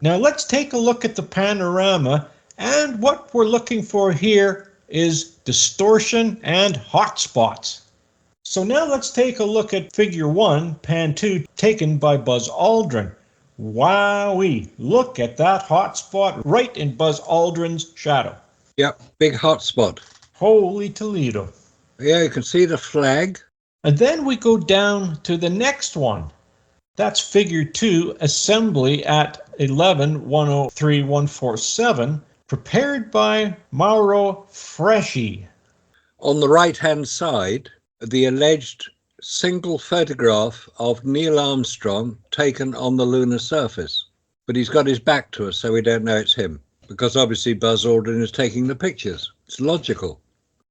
Now let's take a look at the panorama, and what we're looking for here is distortion and hotspots. So now let's take a look at figure 1, pan 2, taken by Buzz Aldrin. Wowee, look at that hotspot right in Buzz Aldrin's shadow. Yep, big hotspot. Holy Toledo. Yeah, you can see the flag. And then we go down to the next one. That's figure 2, assembly at 11-103-147, prepared by Mauro Freschi. On the right-hand side, the alleged single photograph of Neil Armstrong taken on the lunar surface. But he's got his back to us, so we don't know it's him, because obviously Buzz Aldrin is taking the pictures. It's logical.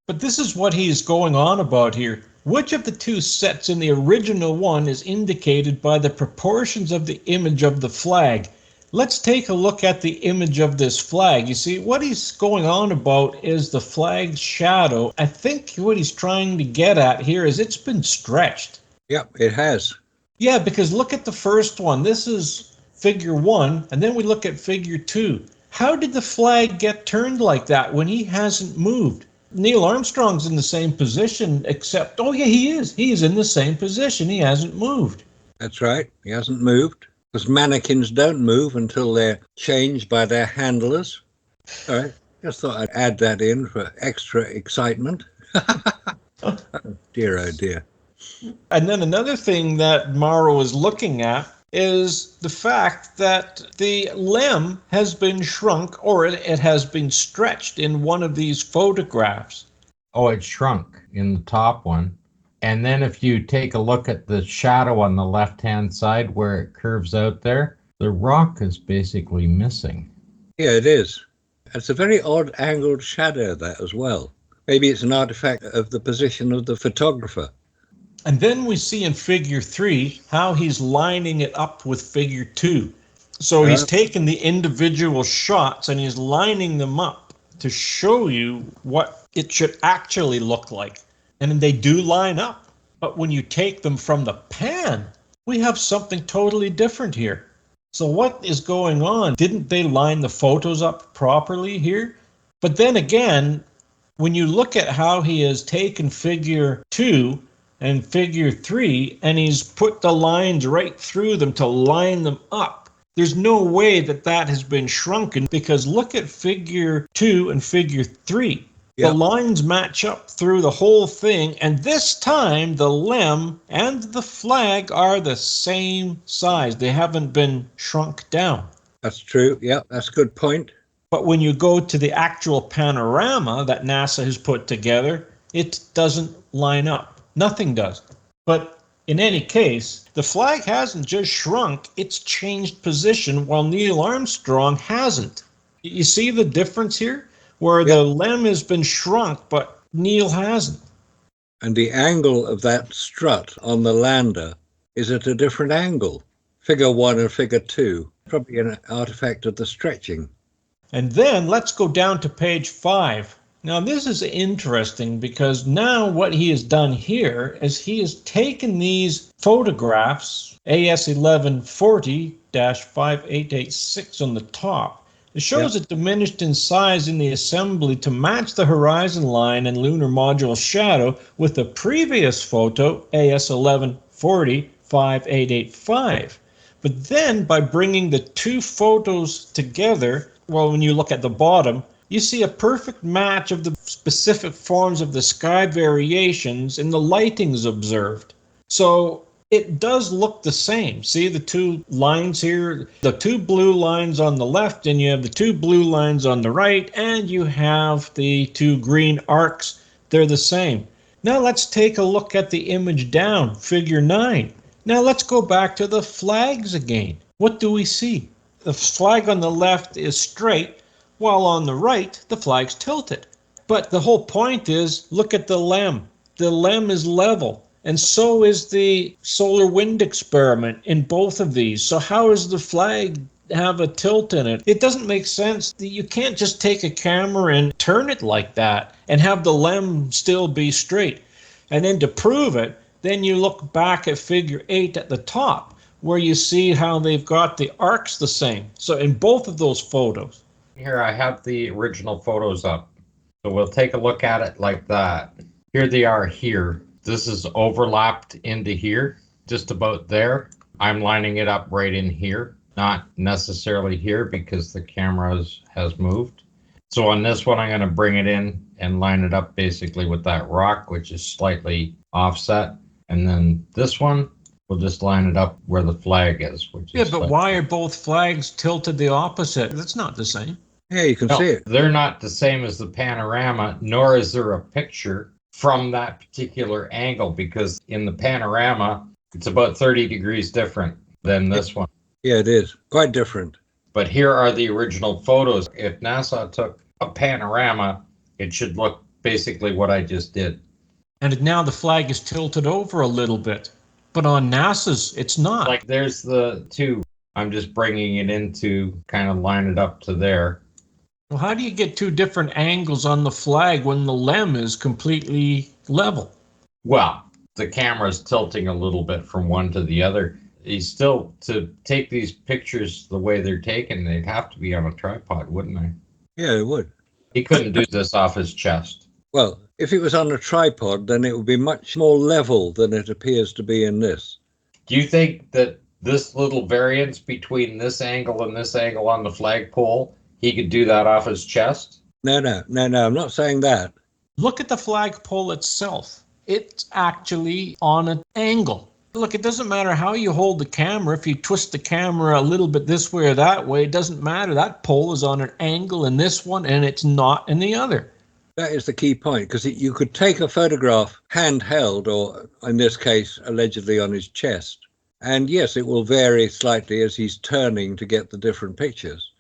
But this is what he's going on about here. Which of the two sets in the original one is indicated by the proportions of the image of the flag? Let's take a look at the image of this flag. You see, what he's going on about is the flag's shadow. I think what he's trying to get at here is it's been stretched. Yep, it has. Yeah, because look at the first one. This is figure 1, and then we look at figure 2. How did the flag get turned like that when he hasn't moved? Neil Armstrong's in the same position, except, oh yeah, he is. He is in the same position. He hasn't moved. That's right. He hasn't moved. Because mannequins don't move until they're changed by their handlers. All right. Just thought I'd add that in for extra excitement. Oh dear, oh dear. And then another thing that Mauro is looking at is the fact that the limb has been shrunk, or it has been stretched in one of these photographs. Oh, it shrunk in the top one. And then if you take a look at the shadow on the left-hand side where it curves out there, the rock is basically missing. Yeah, it is. It's a very odd angled shadow, that as well. Maybe it's an artifact of the position of the photographer. And then we see in figure 3 how he's lining it up with figure 2. So he's taken the individual shots and he's lining them up to show you what it should actually look like. And they do line up. But when you take them from the pan, we have something totally different here. So what is going on? Didn't they line the photos up properly here? But then again, when you look at how he has taken figure 2 and figure 3, and he's put the lines right through them to line them up, there's no way that that has been shrunken, because look at figure 2 and figure 3. The lines match up through the whole thing, and this time the limb and the flag are the same size. They haven't been shrunk down. That's true. Yeah, that's a good point. But when you go to the actual panorama that NASA has put together, it doesn't line up. Nothing does. But in any case, the flag hasn't just shrunk, it's changed position, while Neil Armstrong hasn't. You see the difference here? Where the limb has been shrunk, but Neil hasn't. And the angle of that strut on the lander is at a different angle. Figure 1 and figure 2, probably an artifact of the stretching. And then let's go down to page 5. Now this is interesting, because now what he has done here is he has taken these photographs, AS 1140-5886 on the top. It shows it diminished in size in the assembly to match the horizon line and lunar module shadow with the previous photo, AS 1140-5885. But then by bringing the two photos together, well, when you look at the bottom, you see a perfect match of the specific forms of the sky variations in the lightings observed. So it does look the same. See the two lines here? The two blue lines on the left, and you have the two blue lines on the right, and you have the two green arcs. They're the same. Now let's take a look at the image down, figure 9. Now let's go back to the flags again. What do we see? The flag on the left is straight, while on the right, the flag's tilted. But the whole point is, look at the limb. The limb is level. And so is the solar wind experiment in both of these. So how does the flag have a tilt in it? It doesn't make sense. You can't just take a camera and turn it like that and have the limb still be straight. And then to prove it, then you look back at figure 8 at the top, where you see how they've got the arcs the same. So in both of those photos. Here, I have the original photos up. So we'll take a look at it like that. Here they are here. This is overlapped into here, just about there. I'm lining it up right in here, not necessarily here because the camera has moved. So on this one, I'm going to bring it in and line it up basically with that rock, which is slightly offset. And then this one, we'll just line it up where the flag is. Which Yeah, is but why are both flags tilted the opposite? That's not the same. Yeah, you can see it. They're not the same as the panorama, nor is there a picture from that particular angle, because in the panorama, it's about 30 degrees different than this one. Yeah, it is. Quite different. But here are the original photos. If NASA took a panorama, it should look basically what I just did. And now the flag is tilted over a little bit. But on NASA's, it's not. Like there's the two. I'm just bringing it in to kind of line it up to there. Well, how do you get two different angles on the flag when the lem is completely level? Well, the camera's tilting a little bit from one to the other. He's still, to take these pictures the way they're taken, they'd have to be on a tripod, wouldn't they? Yeah, it would. He couldn't do this off his chest. Well, if it was on a tripod, then it would be much more level than it appears to be in this. Do you think that this little variance between this angle and this angle on the flagpole, he could do that off his chest? No, I'm not saying that. Look at the flagpole itself. It's actually on an angle. Look, it doesn't matter how you hold the camera. If you twist the camera a little bit this way or that way, it doesn't matter. That pole is on an angle in this one and it's not in the other. That is the key point, because you could take a photograph handheld, or in this case, allegedly on his chest. And yes, it will vary slightly as he's turning to get the different pictures.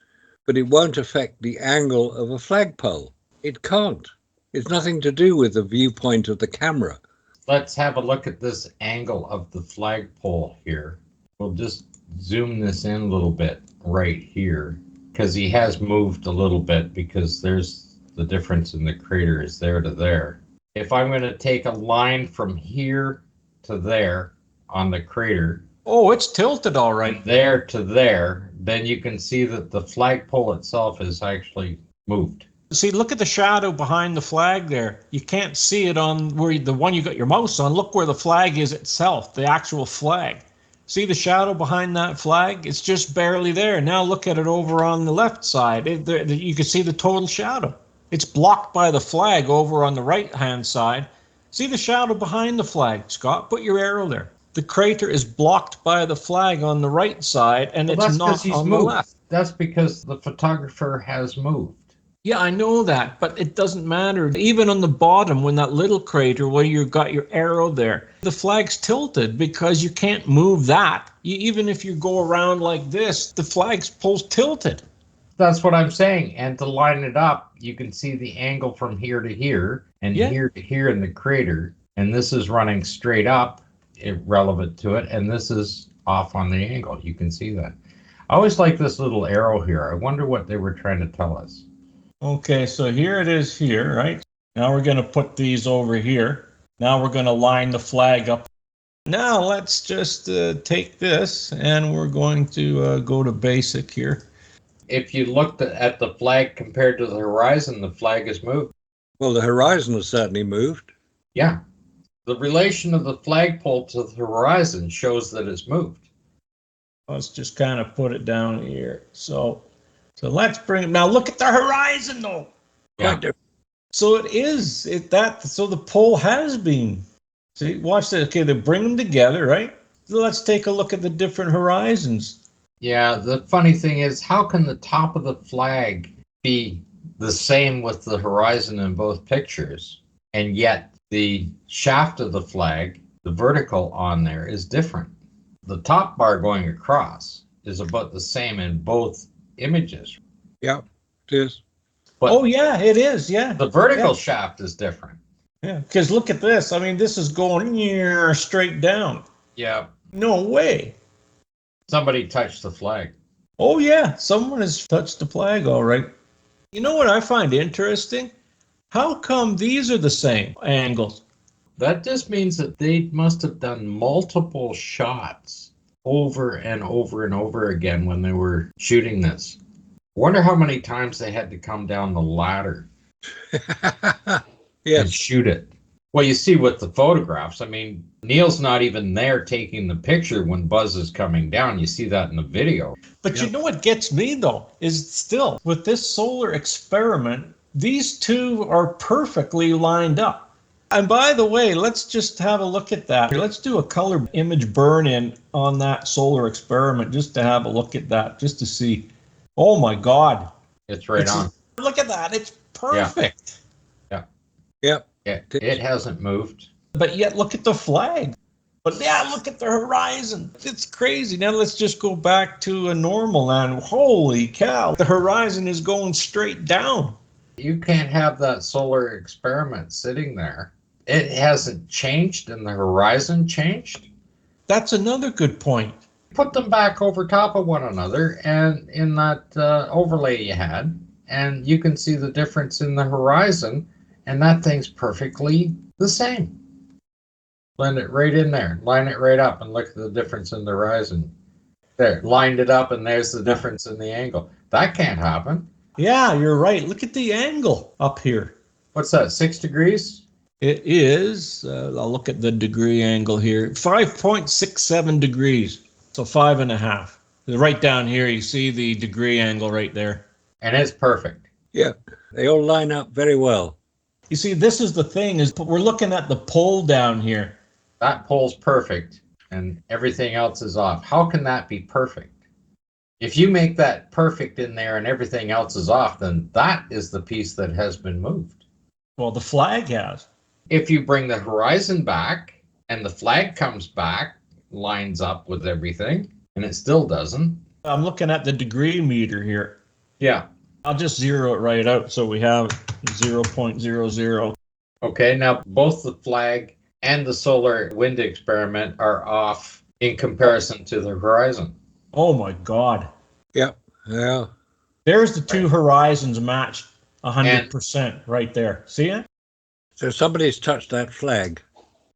But it won't affect the angle of a flagpole. It can't. It's nothing to do with the viewpoint of the camera. Let's have a look at this angle of the flagpole here. We'll just zoom this in a little bit right here, because he has moved a little bit, because there's the difference in the crater is there to there. If I'm going to take a line from here to there on the crater, Oh, it's tilted all right. there to there, then you can see that the flagpole itself is actually moved. See, look at the shadow behind the flag there. You can't see it on where the one you got your mouse on. Look where the flag is itself, the actual flag. See the shadow behind that flag? It's just barely there. Now look at it over on the left side. You can see the total shadow. It's blocked by the flag over on the right-hand side. See the shadow behind the flag, Scott? Put your arrow there. The crater is blocked by the flag on the right side, and it's not on the left. That's because the photographer has moved. Yeah, I know that, but it doesn't matter. Even on the bottom, when that little crater where you've got your arrow there, the flag's tilted because you can't move that. Even if you go around like this, the flag's pole's tilted. That's what I'm saying. And to line it up, you can see the angle from here to here and here to here in the crater. And this is running straight up, relevant to it. And this is off on the angle. You can see that. I always like this little arrow here. I wonder what they were trying to tell us. Okay, so here it is here, right? Now we're going to put these over here. Now we're going to line the flag up. Now let's just take this and we're going to go to basic here. If you looked at the flag compared to the horizon, the flag is moved. Well, the horizon has certainly moved. Yeah. The relation of the flagpole to the horizon shows that it's moved. Let's just kind of put it down here. So let's bring it. Now look at the horizon though. Yeah. So it is so the pole has been. See, watch this. Okay, they bring them together, right? So let's take a look at the different horizons. Yeah, the funny thing is, how can the top of the flag be the same with the horizon in both pictures, and yet the shaft of the flag, the vertical on there, is different? The top bar going across is about the same in both images. Yeah, it is. But oh yeah, it is. Yeah, the vertical shaft is different. Yeah, because look at this. I mean, this is going straight down. Yeah. No way. Somebody touched the flag. Oh yeah, someone has touched the flag, all right. You know what I find interesting? How come these are the same angles? That just means that they must have done multiple shots over and over and over again when they were shooting this. Wonder how many times they had to come down the ladder and Yes. shoot it. Well, you see with the photographs, I mean, Neil's not even there taking the picture when Buzz is coming down. You see that in the video. But you know what gets me, though, is still with this solar experiment, these two are perfectly lined up. And by the way, let's just have a look at that. Let's do a color image burn-in on that solar experiment just to have a look at that, just to see. Oh, my God. It's right on. Look at that. It's perfect. Yep. It hasn't moved. But yet, look at the flag. But yeah, look at the horizon. It's crazy. Now let's just go back to a normal, and holy cow, the horizon is going straight down. You can't have that solar experiment sitting there. It hasn't changed and the horizon changed. That's another good point. Put them back over top of one another and in that overlay you had, and you can see the difference in the horizon, and that thing's perfectly the same. Blend it right in there. Line it right up and look at the difference in the horizon. There, lined it up, and there's the difference in the angle. That can't happen. Yeah, you're right. Look at the angle up here. What's that, 6 degrees? It is, I'll look at the degree angle here, 5.67 degrees. So 5.5. Right down here, you see the degree angle right there. And it's perfect. Yeah. They all line up very well. You see, this is the thing, is we're looking at the pole down here. That pole's perfect, and everything else is off. How can that be perfect? If you make that perfect in there and everything else is off, then that is the piece that has been moved. Well, the flag has. If you bring the horizon back and the flag comes back, lines up with everything, and it still doesn't. I'm looking at the degree meter here. Yeah. I'll just zero it right out so we have 0.00. Okay, now both the flag and the solar wind experiment are off in comparison to the horizon. Oh my God. Yep. Yeah. There's the two horizons matched 100% right there. See it? So somebody's touched that flag.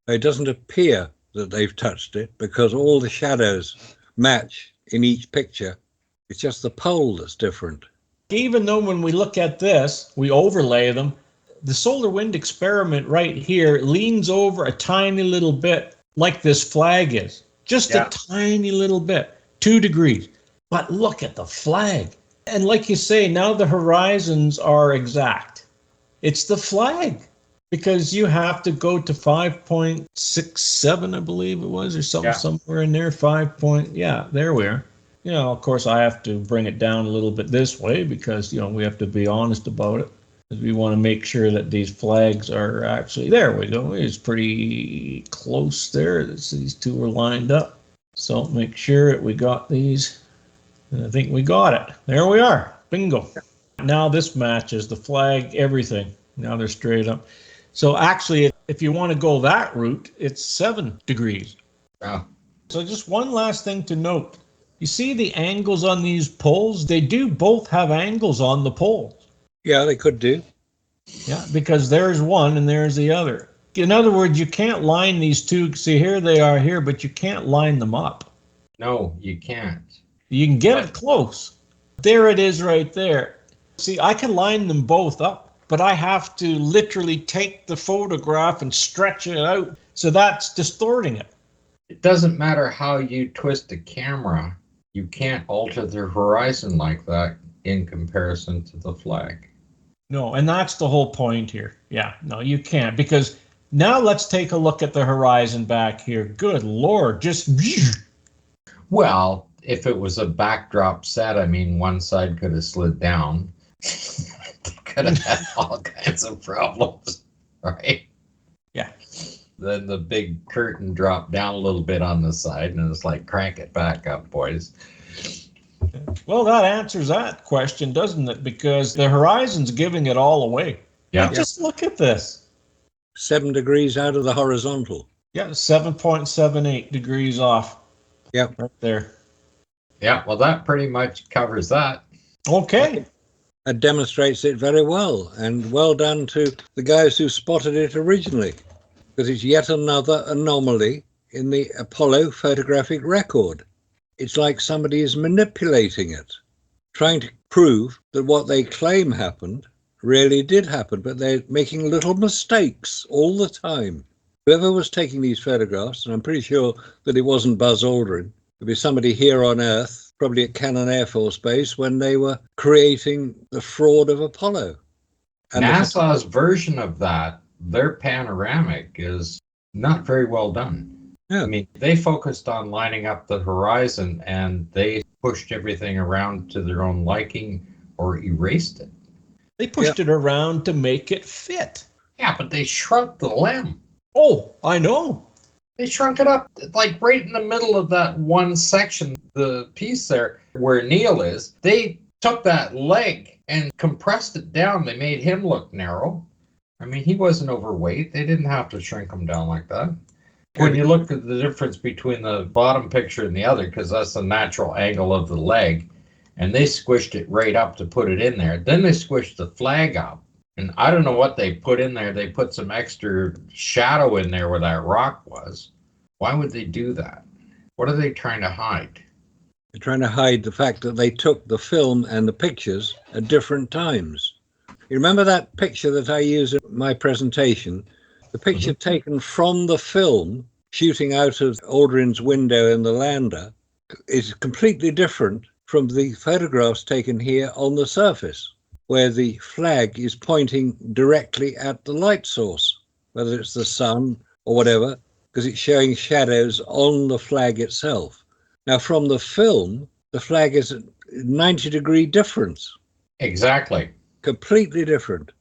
It doesn't appear that they've touched it because all the shadows match in each picture. It's just the pole that's different. Even though when we look at this, we overlay them, the solar wind experiment right here leans over a tiny little bit like this flag is. Just a tiny little bit, 2 degrees. But look at the flag. And like you say, now the horizons are exact. It's the flag. Because you have to go to 5.67, I believe it was, or something, somewhere in there. There we are. You know, of course, I have to bring it down a little bit this way because, you know, we have to be honest about it. Because we want to make sure that these flags are actually, there we go. It's pretty close there. These two are lined up. So make sure that we got these. And I think we got it. There we are. Bingo. Now this matches the flag, everything. Now they're straight up. So actually, if you want to go that route, it's 7 degrees. Wow. So just one last thing to note. You see the angles on these poles? They do both have angles on the poles. Yeah, they could do. Yeah, because there's one and there's the other. In other words, you can't line these two. See, here they are here, but you can't line them up. No, you can't. You can get it close. There it is right there. See, I can line them both up. But I have to literally take the photograph and stretch it out. So that's distorting it. It doesn't matter how you twist the camera. You can't alter the horizon like that in comparison to the flag. No, and that's the whole point here. Yeah, no, you can't. Because now let's take a look at the horizon back here. Good Lord, just... Well, if it was a backdrop set, I mean, one side could have slid down. Could have had all kinds of problems, right? Yeah. Then the big curtain dropped down a little bit on the side, and it's like, crank it back up, boys. Well, that answers that question, doesn't it? Because the horizon's giving it all away. Yeah. Just look at this. 7 degrees out of the horizontal. Yeah, 7.78 degrees off. Yep. Right there. Yeah, well, that pretty much covers that. Okay. That demonstrates it very well, and well done to the guys who spotted it originally, because it's yet another anomaly in the Apollo photographic record. It's like somebody is manipulating it, trying to prove that what they claim happened really did happen, but they're making little mistakes all the time. Whoever was taking these photographs, and I'm pretty sure that it wasn't Buzz Aldrin, it was somebody here on Earth, probably at Cannon Air Force Base, when they were creating the fraud of Apollo. And NASA's version of that, their panoramic, is not very well done. Yeah. I mean, they focused on lining up the horizon and they pushed everything around to their own liking or erased it. They pushed it around to make it fit. Yeah, but they shrunk the limb. Oh, I know. They shrunk it up, like right in the middle of that one section, the piece there where Neil is. They took that leg and compressed it down. They made him look narrow. I mean, he wasn't overweight. They didn't have to shrink him down like that. When you look at the difference between the bottom picture and the other, because that's the natural angle of the leg, and they squished it right up to put it in there. Then they squished the flag up. And I don't know what they put in there. They put some extra shadow in there where that rock was. Why would they do that? What are they trying to hide? They're trying to hide the fact that they took the film and the pictures at different times. You remember that picture that I use in my presentation? The picture taken from the film, shooting out of Aldrin's window in the lander, is completely different from the photographs taken here on the surface, where the flag is pointing directly at the light source, whether it's the sun or whatever, because it's showing shadows on the flag itself. Now, from the film, the flag is a 90-degree difference. Exactly. Completely different.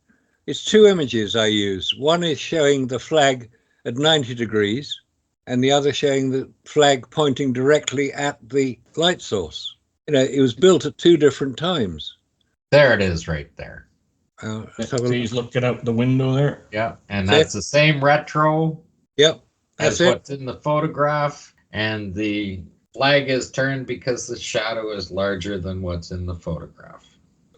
It's two images I use. One is showing the flag at 90 degrees, and the other showing the flag pointing directly at the light source. You know, it was built at two different times. There it is right there. So he's looking out the window there. Yeah, and that's the same retro Yep, as that's it. what's in the photograph, and the flag is turned because the shadow is larger than what's in the photograph.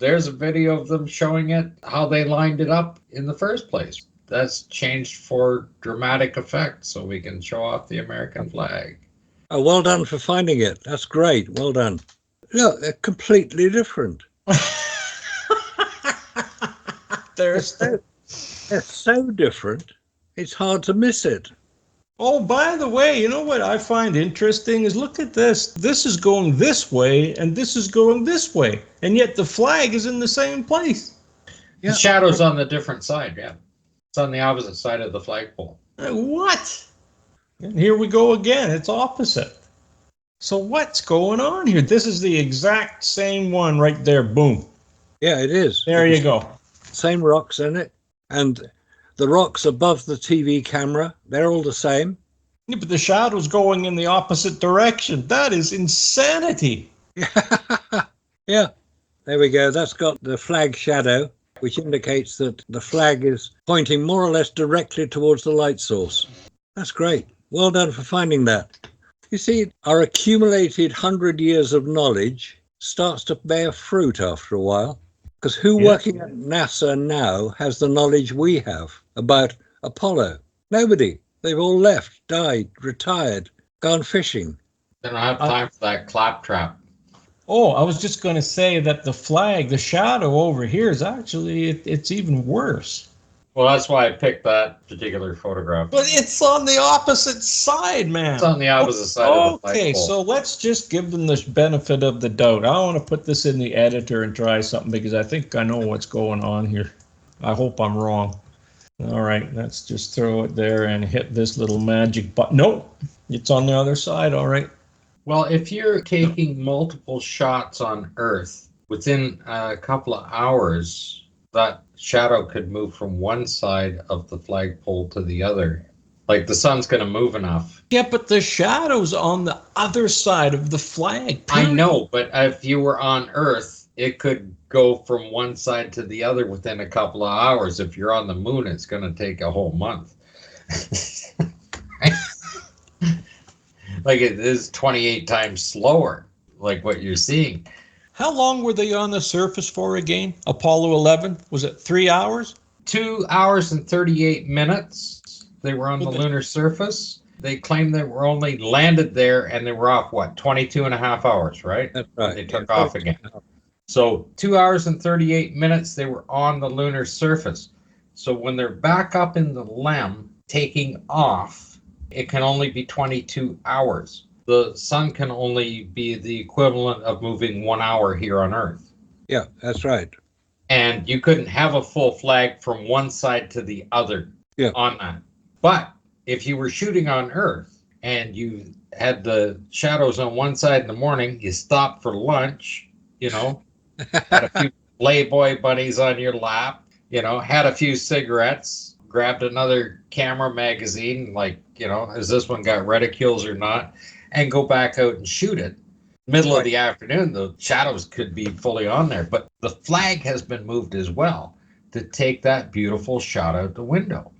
There's a video of them showing it, how they lined it up in the first place. That's changed for dramatic effect so we can show off the American flag. Oh, well done for finding it. That's great. Well done. Look, they're completely different. They're so different, it's hard to miss it. Oh, by the way, you know what I find interesting is look at this. This is going this way, and this is going this way. And yet the flag is in the same place. Yeah. The shadow's on the different side, yeah. It's on the opposite side of the flagpole. What? And here we go again. It's opposite. So what's going on here? This is the exact same one right there. Boom. Yeah, it is. There you go. Same rocks in it. And the rocks above the TV camera, they're all the same. Yeah, but the shadow's going in the opposite direction. That is insanity. Yeah, there we go. That's got the flag shadow, which indicates that the flag is pointing more or less directly towards the light source. That's great. Well done for finding that. You see, our accumulated 100 years of knowledge starts to bear fruit after a while. Because who working at NASA now has the knowledge we have about Apollo? Nobody. They've all left, died, retired, gone fishing. They don't have time for that claptrap. Oh, I was just going to say that the flag, the shadow over here is actually, it's even worse. Well, that's why I picked that particular photograph. But it's on the opposite side, man. It's on the opposite side of the flagpole. Okay, so let's just give them the benefit of the doubt. I want to put this in the editor and try something because I think I know what's going on here. I hope I'm wrong. All right, let's just throw it there and hit this little magic button. Nope, it's on the other side, all right. Well, if you're taking multiple shots on Earth, within a couple of hours, that shadow could move from one side of the flagpole to the other. Like the sun's going to move enough. Yeah, but the shadow's on the other side of the flag. I know, but if you were on Earth, it could go from one side to the other within a couple of hours. If you're on the moon, it's going to take a whole month. Like it is 28 times slower, like what you're seeing. How long were they on the surface for again? Apollo 11? Was it 3 hours? 2 hours and 38 minutes. They were on the lunar surface. they claim they were only landed there and they were off, what, 22 and a half hours, right? That's right. And they took off again. So 2 hours and 38 minutes, they were on the lunar surface. So when they're back up in the LEM taking off, it can only be 22 hours. The sun can only be the equivalent of moving 1 hour here on Earth. Yeah, that's right. And you couldn't have a full flag from one side to the other on that. But if you were shooting on Earth and you had the shadows on one side in the morning, you stopped for lunch, you know, had a few Playboy bunnies on your lap, you know, had a few cigarettes, grabbed another camera magazine, like, you know, has this one got reticules or not, and go back out and shoot it. Middle of the afternoon, the shadows could be fully on there, but the flag has been moved as well to take that beautiful shot out the window.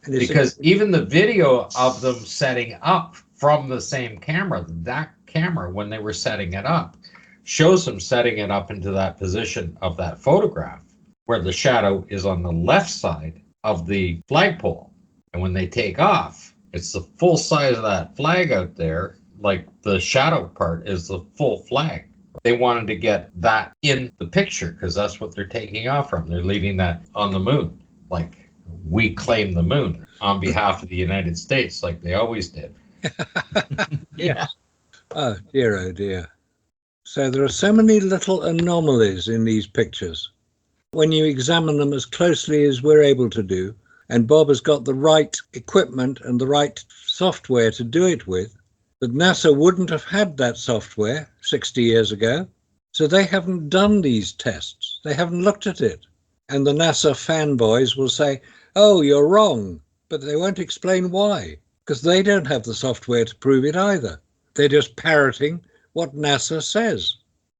Because even the video of them setting up from the same camera, that camera, when they were setting it up, shows them setting it up into that position of that photograph where the shadow is on the left side of the flagpole. And when they take off, it's the full size of that flag out there. Like the shadow part is the full flag. They wanted to get that in the picture because that's what they're taking off from. They're leaving that on the moon. Like, we claim the moon on behalf of the United States, like they always did. Yeah. Oh dear. So there are so many little anomalies in these pictures. When you examine them as closely as we're able to do, and Bob has got the right equipment and the right software to do it with, but NASA wouldn't have had that software 60 years ago. So they haven't done these tests. They haven't looked at it. And the NASA fanboys will say, oh, you're wrong. But they won't explain why, because they don't have the software to prove it either. They're just parroting what NASA says.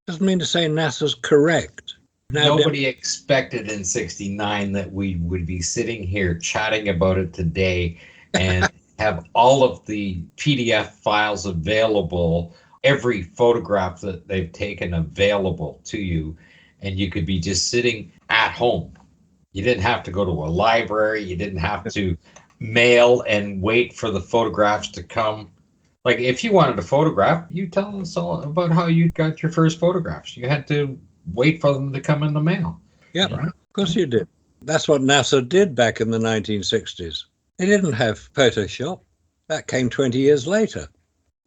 Doesn't mean to say NASA's correct. Now, nobody expected in '69 that we would be sitting here chatting about it today and have all of the PDF files available, every photograph that they've taken available to you, and you could be just sitting at home. You didn't have to go to a library. You didn't have to mail and wait for the photographs to come. Like, if you wanted a photograph, you tell us all about how you got your first photographs. You had to wait for them to come in the mail. Yeah, right? Of course you did. That's what NASA did back in the 1960s. They didn't have Photoshop. That came 20 years later.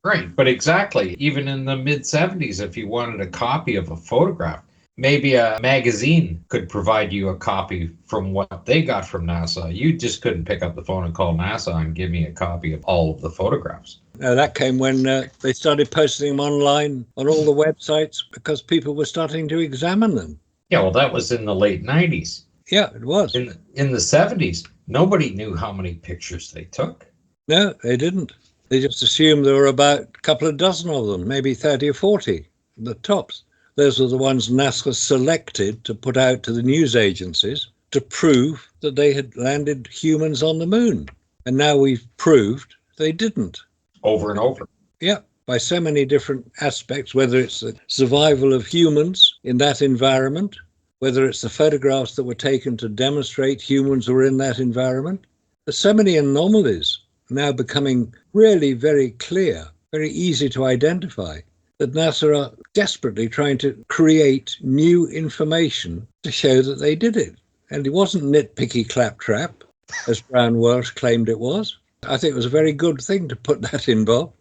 Right, but exactly. Even in the mid-'70s, if you wanted a copy of a photograph, maybe a magazine could provide you a copy from what they got from NASA. You just couldn't pick up the phone and call NASA and give me a copy of all of the photographs. Now, that came when they started posting them online on all the websites because people were starting to examine them. Yeah, well, that was in the late 90s. Yeah, it was. In the 70s, nobody knew how many pictures they took. No, they didn't. They just assumed there were about a couple of dozen of them, maybe 30 or 40, the tops. Those were the ones NASA selected to put out to the news agencies to prove that they had landed humans on the moon. And now we've proved they didn't. Over and over. Yeah, by so many different aspects, whether it's the survival of humans in that environment, whether it's the photographs that were taken to demonstrate humans were in that environment. There's so many anomalies now becoming really very clear, very easy to identify, that NASA are desperately trying to create new information to show that they did it. And it wasn't nitpicky claptrap, as Brown Welsh claimed it was. I think it was a very good thing to put that in, Bob.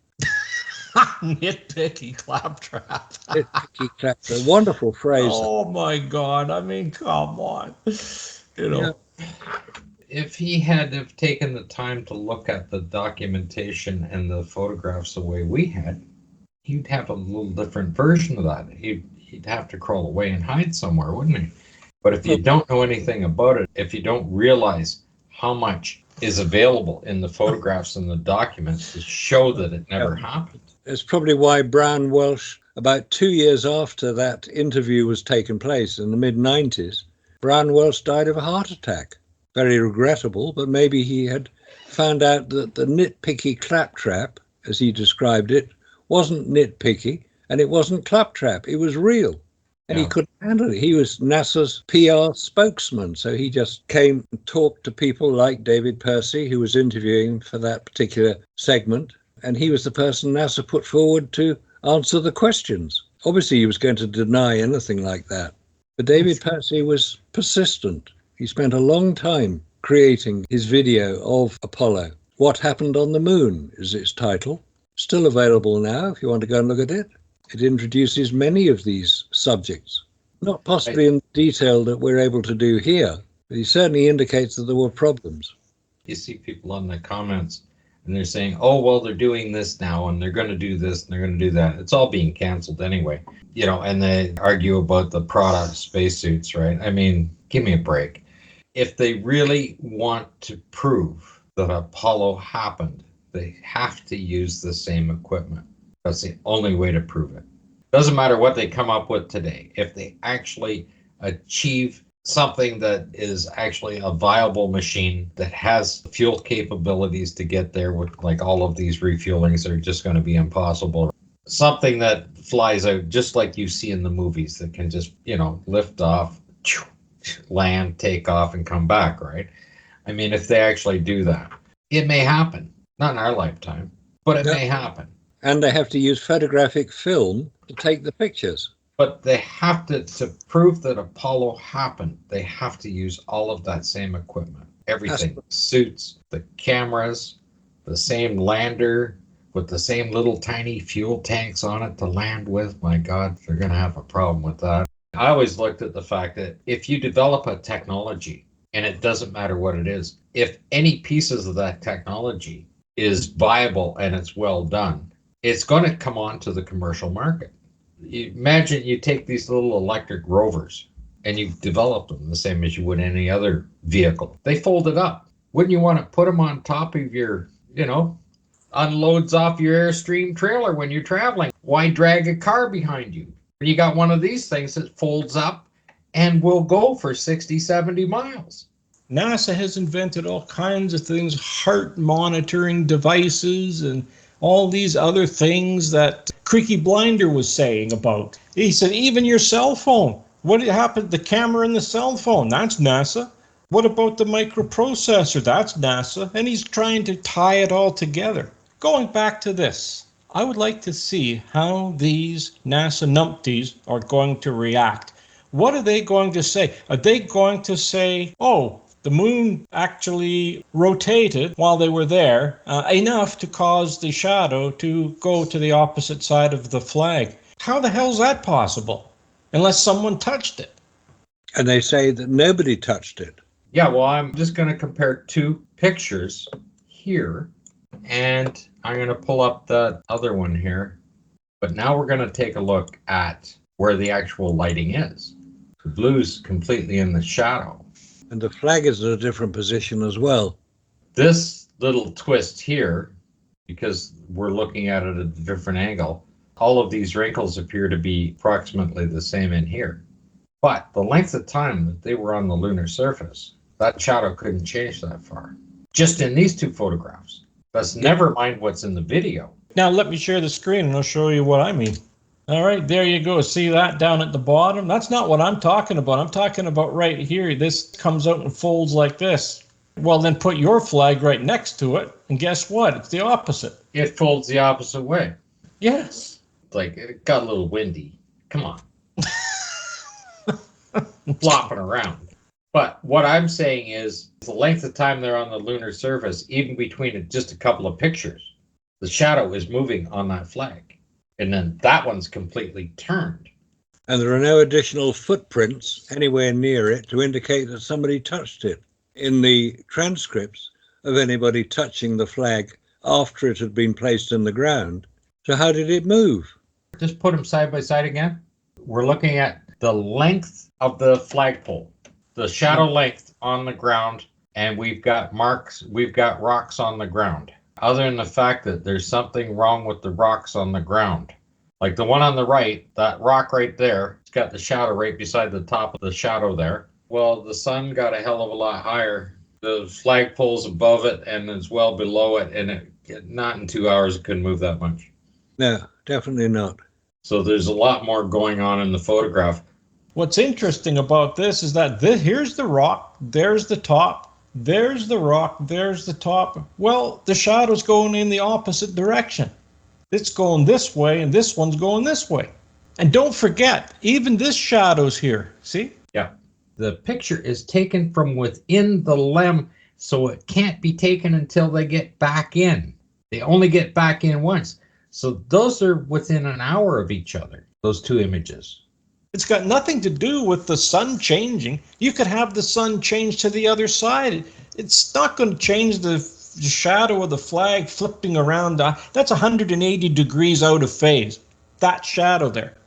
Nitpicky claptrap. Nitpicky claptrap. A wonderful phrase. Oh, my God. I mean, come on. You know. Yeah. If he had have taken the time to look at the documentation and the photographs the way we had, he'd have a little different version of that. He'd have to crawl away and hide somewhere, wouldn't he? But if you don't know anything about it, if you don't realize how much is available in the photographs and the documents to show that it never happened. It's probably why Brown Welsh, about 2 years after that interview was taking place in the mid-90s, Brown Welsh died of a heart attack. Very regrettable, but maybe he had found out that the nitpicky claptrap, as he described it, wasn't nitpicky and it wasn't claptrap. It was real. And he couldn't handle it. He was NASA's PR spokesman. So he just came and talked to people like David Percy, who was interviewing for that particular segment. And he was the person NASA put forward to answer the questions. Obviously, he was going to deny anything like that. But David Percy was persistent. He spent a long time creating his video of Apollo. What Happened on the Moon is its title. Still available now if you want to go and look at it. It introduces many of these subjects, not possibly in detail that we're able to do here, but he certainly indicates that there were problems. You see people on the comments and they're saying, oh, well, they're doing this now and they're going to do this and they're going to do that. It's all being canceled anyway, you know, and they argue about the Prada spacesuits, right? I mean, give me a break. If they really want to prove that Apollo happened, they have to use the same equipment. That's the only way to prove it. Doesn't matter what they come up with today. If they actually achieve something that is actually a viable machine that has fuel capabilities to get there, with like all of these refuelings are just going to be impossible. Something that flies out just like you see in the movies that can just, you know, lift off, land, take off, and come back, right? I mean, if they actually do that, it may happen. Not in our lifetime, but it may happen. And they have to use photographic film to take the pictures. But they have to prove that Apollo happened, they have to use all of that same equipment. Everything, the suits, the cameras, the same lander with the same little tiny fuel tanks on it to land with. My God, they're going to have a problem with that. I always looked at the fact that if you develop a technology, and it doesn't matter what it is, if any pieces of that technology is viable and it's well done, it's going to come on to the commercial market. Imagine you take these little electric rovers and you develop them the same as you would any other vehicle. They fold it up. Wouldn't you want to put them on top of your, you know, unloads off your Airstream trailer when you're traveling? Why drag a car behind you? You got one of these things that folds up and will go for 60, 70 miles. NASA has invented all kinds of things, heart monitoring devices and all these other things that Creaky Blinder was saying about. He said, even your cell phone. What happened? The camera in the cell phone, that's NASA. What about the microprocessor? That's NASA. And he's trying to tie it all together. Going back to this, I would like to see how these NASA numpties are going to react. What are they going to say? Are they going to say, oh, the moon actually rotated while they were there, enough to cause the shadow to go to the opposite side of the flag? How the hell is that possible? Unless someone touched it. And they say that nobody touched it. Yeah, well, I'm just going to compare two pictures here, and I'm going to pull up the other one here. But now we're going to take a look at where the actual lighting is. The blue's completely in the shadow. And the flag is at a different position as well. This little twist here, because we're looking at it at a different angle, all of these wrinkles appear to be approximately the same in here. But the length of time that they were on the lunar surface, that shadow couldn't change that far. Just in these two photographs. That's never mind what's in the video. Now let me share the screen and I'll show you what I mean. All right, there you go. See that down at the bottom? That's not what I'm talking about. I'm talking about right here. This comes out and folds like this. Well, then put your flag right next to it, and guess what? It's the opposite. It folds the opposite way. Yes. Like, it got a little windy. Come on. Flopping around. But what I'm saying is the length of time they're on the lunar surface, even between just a couple of pictures, the shadow is moving on that flag. And then that one's completely turned. And there are no additional footprints anywhere near it to indicate that somebody touched it. In the transcripts of anybody touching the flag after it had been placed in the ground. So how did it move? Just put them side by side again. We're looking at the length of the flagpole, the shadow length on the ground, and we've got marks, we've got rocks on the ground. Other than the fact that there's something wrong with the rocks on the ground. Like the one on the right, that rock right there, it's got the shadow right beside the top of the shadow there. Well, the sun got a hell of a lot higher. The flagpole's above it and it's well below it, and not in 2 hours it couldn't move that much. No, definitely not. So there's a lot more going on in the photograph. What's interesting about this is that here's the rock, there's the top, there's the rock, there's the top. Well, the shadow's going in the opposite direction. It's going this way, and this one's going this way. And don't forget, even this shadow's here. See? Yeah. The picture is taken from within the lem, so it can't be taken until they get back in. They only get back in once. So those are within an hour of each other, those two images. It's got nothing to do with the sun changing. You could have the sun change to the other side. It's not going to change the shadow of the flag flipping around. That's 180 degrees out of phase. That shadow there.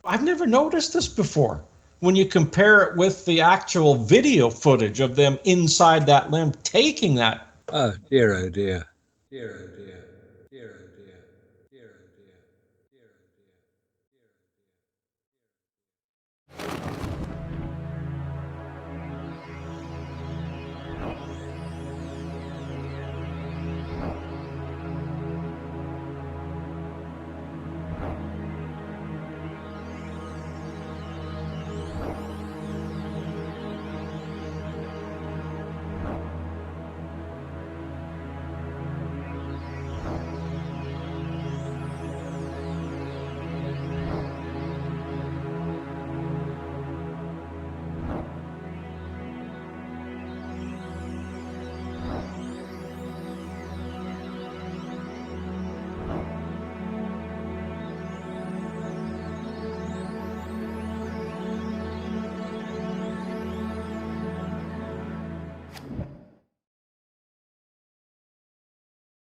I've never noticed this before. When you compare it with the actual video footage of them inside that limb taking that. Oh dear, oh dear. Dear, oh dear.